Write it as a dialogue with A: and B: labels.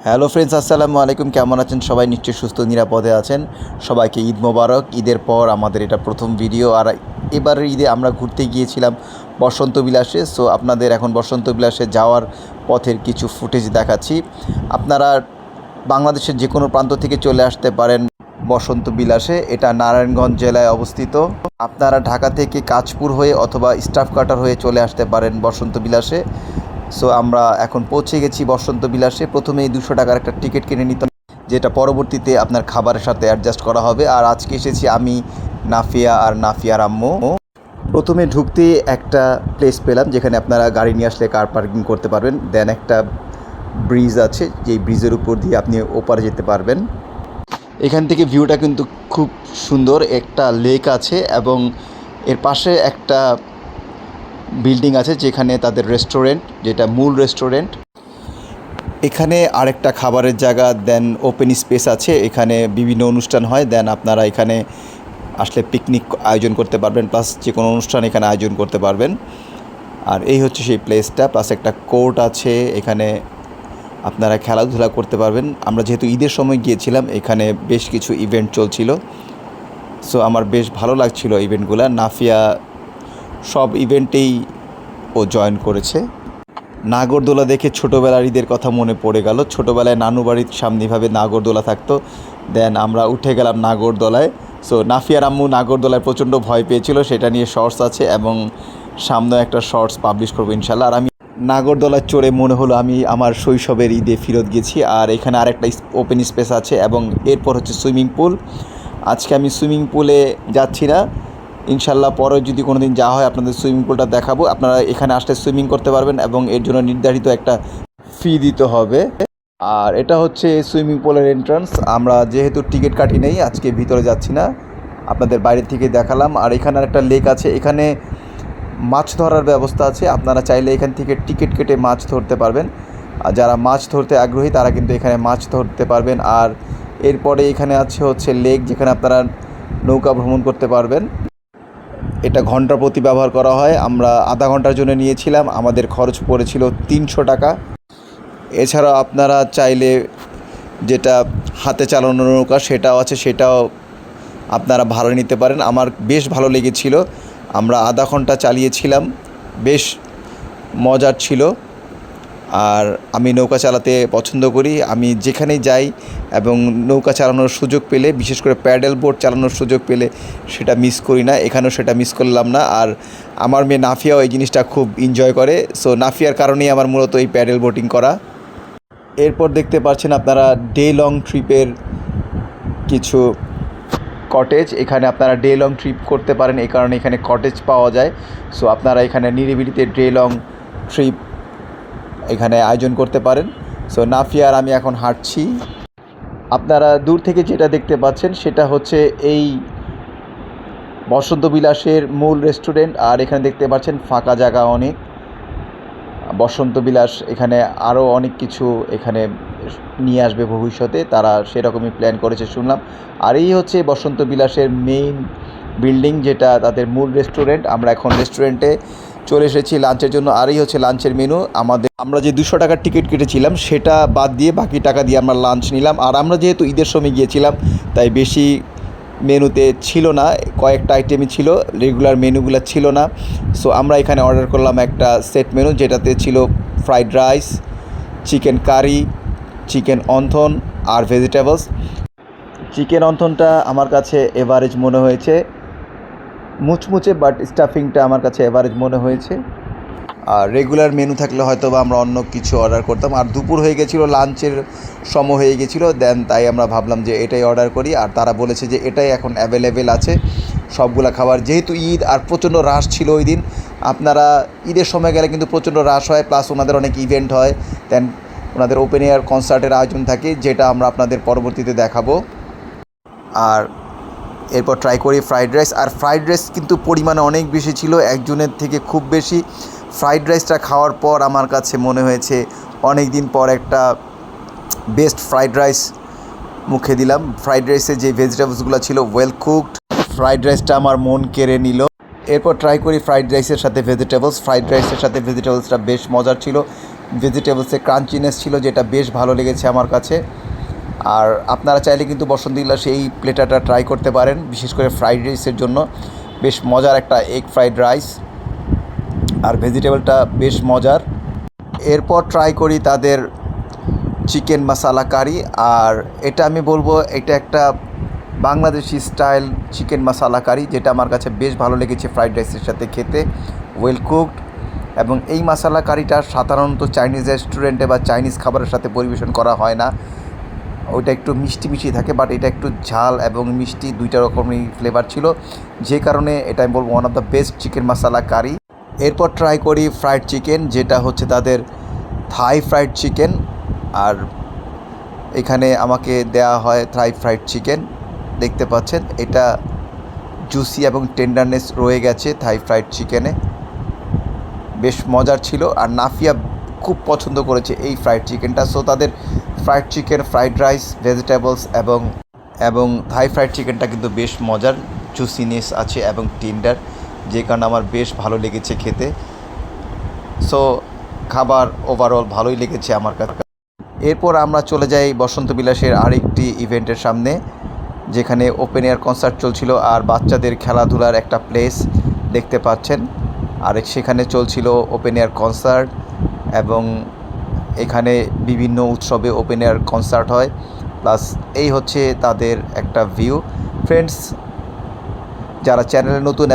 A: Hello friends, আসসালামু আলাইকুম। কেমন আছেন সবাই? নিশ্চয়ই সুস্থ নিরাপদে আছেন। সবাইকে ঈদ মোবারক। ঈদের পর আমাদের এটা প্রথম ভিডিও। আর এবারের ঈদে আমরা ঘুরতে গিয়েছিলাম বসন্ত বিলাসে। সো আপনাদের এখন বসন্ত বিলাসে যাওয়ার পথের কিছু ফুটেজ দেখাচ্ছি। আপনারা বাংলাদেশের যে কোনো প্রান্ত থেকে চলে আসতে পারেন বসন্ত বিলাসে। এটা নারায়ণগঞ্জ জেলায় অবস্থিত। আপনারা ঢাকা থেকে কাঁচপুর হয়ে অথবা স্টাফ কাটার হয়ে চলে আসতে পারেন বসন্ত বিলাসে। সো আমরা এখন পৌঁছে গেছি বসন্ত বিলাসে। প্রথমেই 200 টাকার একটা টিকিট কিনে নিতে, যেটা পরবর্তীতে আপনার খাবারের সাথে অ্যাডজাস্ট করা হবে। আর আজকে এসেছি আমি, নাফিয়া আর নাফিয়ার আম্মু। প্রথমে ঢুকতে একটা প্লেস পেলাম যেখানে আপনারা গাড়ি নিয়ে আসলে কার পার্কিং করতে পারবেন। দেন একটা ব্রিজ আছে, যেই ব্রিজের উপর দিয়ে আপনি ওপারে যেতে পারবেন। এখান থেকে ভিউটা কিন্তু খুব সুন্দর। একটা লেক আছে এবং এর পাশে একটা বিল্ডিং আছে যেখানে তাদের রেস্টুরেন্ট, যেটা মূল রেস্টুরেন্ট। এখানে আরেকটা খাবারের জায়গা, দেন ওপেন স্পেস আছে, এখানে বিভিন্ন অনুষ্ঠান হয়। দেন আপনারা এখানে আসলে পিকনিক আয়োজন করতে পারবেন, প্লাস যে কোনো অনুষ্ঠান এখানে আয়োজন করতে পারবেন। আর এই হচ্ছে সেই প্লেসটা, প্লাস একটা কোর্ট আছে, এখানে আপনারা খেলাধুলা করতে পারবেন। আমরা যেহেতু ঈদের সময় গিয়েছিলাম, এখানে বেশ কিছু ইভেন্ট চলছিল। সো আমার বেশ ভালো লাগছিল ইভেন্টগুলো। নাফিয়া সব ইভেন্টেই ও জয়েন করেছে। নাগরদোলা দেখে ছোটোবেলার ঈদের কথা মনে পড়ে গেল। ছোটোবেলায় নানু বাড়ির সামনেভাবে নাগরদোলা থাকতো। দেন আমরা উঠে গেলাম নাগরদোলায়। সো নাফিয়ার আম্মু নাগরদোলায় প্রচণ্ড ভয় পেয়েছিল, সেটা নিয়ে শর্টস আছে এবং সামনে একটা শর্টস পাবলিশ করবো ইনশাল্লাহ। আর আমি নাগরদোলায় চড়ে মনে হলো আমি আমার শৈশবের ঈদে ফেরত গেছি। আর এখানে আরেকটা ওপেন স্পেস আছে এবং এরপর হচ্ছে সুইমিং পুল। আজকে আমি সুইমিং পুলে যাচ্ছি না, ইনশাল্লাহ পরে যদি কোনো দিন যাওয়া হয় আপনাদের সুইমিং পুলটা দেখাবো। আপনারা এখানে আসলে সুইমিং করতে পারবেন এবং এর জন্য নির্ধারিত একটা ফি দিতে হবে। আর এটা হচ্ছে সুইমিং পুলের এন্ট্রান্স। আমরা যেহেতু টিকিট কাটি নেই, আজকে ভিতরে যাচ্ছি না, আপনাদের বাইরে থেকে দেখালাম। আর এখানে একটা লেক আছে, এখানে মাছ ধরার ব্যবস্থা আছে। আপনারা চাইলে এখান থেকে টিকিট কেটে মাছ ধরতে পারবেন। আর যারা মাছ ধরতে আগ্রহী তারা কিন্তু এখানে মাছ ধরতে পারবেন। আর এরপরে এখানে আছে হচ্ছে লেক, যেখানে আপনারা নৌকা ভ্রমণ করতে পারবেন। এটা ঘন্টা প্রতি ব্যবহার করা হয়। আমরা আধা ঘন্টার জন্য নিয়েছিলাম, আমাদের খরচ পড়েছিল 300 টাকা। এছাড়াও আপনারা চাইলে যেটা হাতে চালানো নৌকা সেটাও আছে, সেটাও আপনারা ভাড়া নিতে পারেন। আমার বেশ ভালো লেগেছিল, আমরা আধা ঘন্টা চালিয়েছিলাম, বেশ মজার ছিল। আর আমি নৌকা চালাতে পছন্দ করি, আমি যেখানেই যাই এবং নৌকা চালানোর সুযোগ পেলে, বিশেষ করে প্যাডেল বোট চালানোর সুযোগ পেলে সেটা মিস করি না। এখানেও সেটা মিস করলাম না। আর আমার মেয়ে নাফিয়াও এই জিনিসটা খুব এনজয় করে। সো নাফিয়ার কারণেই আমার মূলত এই প্যাডেল বোটিং করা। এরপর দেখতে পাচ্ছেন আপনারা ডে লং ট্রিপের কিছু কটেজ। এখানে আপনারা ডে লং ট্রিপ করতে পারেন, এই কারণে এখানে কটেজ পাওয়া যায়। সো আপনারা এখানে নিরিবিলিতে ডে লং ট্রিপ এখানে আয়োজন করতে পারেন। সো নাফিয়া আর আমি এখন হাঁটছি। আপনারা দূর থেকে যেটা দেখতে পাচ্ছেন সেটা হচ্ছে এই বসন্ত বিলাসের মূল রেস্টুরেন্ট। আর এখানে দেখতে পাচ্ছেন ফাঁকা জায়গা অনেক। বসন্ত বিলাস এখানে আরও অনেক কিছু এখানে নিয়ে আসবে ভবিষ্যতে, তারা সেরকমই প্ল্যান করেছে শুনলাম। আর এই হচ্ছে বসন্ত বিলাসের মেইন বিল্ডিং, যেটা তাদের মূল রেস্টুরেন্ট। আমরা এখন রেস্টুরেন্টে চলে এসেছি লাঞ্চের জন্য। আর এই হচ্ছে লাঞ্চের মেনু। আমরা যে 200 টাকার টিকিট কেটেছিলাম সেটা বাদ দিয়ে বাকি টাকা দিয়ে আমরা লাঞ্চ নিলাম। আর আমরা যেহেতু ঈদের সময় গিয়েছিলাম তাই বেশি মেনুতে ছিল না, কয়েকটা আইটেমই ছিল, রেগুলার মেনুগুলো ছিল না। সো আমরা এখানে অর্ডার করলাম একটা সেট মেনু, যেটাতে ছিল fried rice, chicken curry, chicken wonton আর ভেজিটেবলস। চিকেন অন্থনটা আমার কাছে এভারেজ মনে হয়েছে, মুচমুচে, বাট স্টাফিংটা আমার কাছে এভারেজ মনে হয়েছে। আর রেগুলার মেনু থাকলে হয়তো বা আমরা অন্য কিছু অর্ডার করতাম। আর দুপুর হয়ে গেছিলো, লাঞ্চের সময় হয়ে গেছিলো, দেন তাই আমরা ভাবলাম যে এটাই অর্ডার করি। আর তারা বলেছে যে এটাই এখন অ্যাভেলেবেল আছে সবগুলা খাবার। যেহেতু ঈদ আর প্রচণ্ড রাশ ছিল ওই দিন, আপনারা ঈদের সময় গেলে কিন্তু প্রচণ্ড রাশ হয়, প্লাস ওনাদের অনেক ইভেন্ট হয়, দেন ওনাদের ওপেন এয়ার কনসার্টের আয়োজন থাকে, যেটা আমরা আপনাদের পরবর্তীতে দেখাবো। আর এরপর ট্রাই করি ফ্রাইড রাইস। আর ফ্রাইড রাইস কিন্তু পরিমাণে অনেক বেশি ছিল, একজনের থেকে খুব বেশি। ফ্রাইড রাইসটা খাওয়ার পর আমার কাছে মনে হয়েছে অনেক দিন পর একটা বেস্ট ফ্রাইড রাইস মুখে দিলাম। ফ্রাইড রাইসে যে ভেজিটেবলসগুলো ছিল ওয়েল কুকড, ফ্রাইড রাইসটা আমার মন কেড়ে নিল। এরপর ট্রাই করি ফ্রাইড রাইসের সাথে ভেজিটেবলস। ফ্রাইড রাইসের সাথে ভেজিটেবলসটা বেশ মজার ছিল। ভেজিটেবলসের ক্রাঞ্চিনেস ছিল, যেটা বেশ ভালো লেগেছে আমার কাছে। আর আপনারা চাইলে কিন্তু বসন্ত বিলাসে এই প্লেটারটা ট্রাই করতে পারেন, বিশেষ করে ফ্রাইড রাইসের জন্য। বেশ মজার একটা এগ ফ্রাইড রাইস, আর ভেজিটেবলটা বেশ মজার। এরপর ট্রাই করি তাদের চিকেন মশালা কারি। আর এটা আমি বলবো এটা একটা বাংলাদেশি স্টাইল চিকেন মশালা কারি, যেটা আমার কাছে বেশ ভালো লেগেছে ফ্রাইড রাইসের সাথে খেতে, ওয়েল কুকড। এবং এই মশালা কারিটা সাধারণত চাইনিজ রেস্টুরেন্টে বা চাইনিজ খাবারের সাথে পরিবেশন করা হয় না। ওইটা একটু মিষ্টি মিষ্টি থাকে, বাট এটা একটু ঝাল এবং মিষ্টি দুইটা রকমই ফ্লেভার ছিল, যে কারণে এটা আমি বলবো one of the best chicken masala curry. এরপর ট্রাই করি ফ্রাইড চিকেন, যেটা হচ্ছে তাদের থাই ফ্রাইড চিকেন। আর এখানে আমাকে দেয়া হয় থাই ফ্রাইড চিকেন, দেখতে পাচ্ছেন এটা জুসি এবং টেন্ডারনেস রয়ে গেছে থাই ফ্রাইড চিকেনে, বেশ মজার ছিল। আর নাফিয়া খুব পছন্দ করেছে এই ফ্রাইড চিকেনটা। সো তাদের fried chicken, fried rice, vegetables এবং থাই ফ্রাইড চিকেনটা কিন্তু বেশ মজার, জুসিনেস আছে এবং টেন্ডার, যে কারণে আমার বেশ ভালো লেগেছে খেতে। সো খাবার ওভারঅল ভালোই লেগেছে আমার কাছে। এরপর আমরা চলে যাই বসন্ত বিলাসের আরেকটি ইভেন্টের সামনে, যেখানে ওপেন এয়ার কনসার্ট চলছিল আর বাচ্চাদের খেলাধুলার একটা প্লেস দেখতে পাচ্ছেন। আর সেখানে চলছিল ওপেন এয়ার কনসার্ট, এবং এখানে বিভিন্ন উৎসবে ওপেন এয়ার কনসার্ট হয়। প্লাস এই হচ্ছে তাদের একটা ভিউ। ফ্রেন্ডস, যারা চ্যানেলে নতুন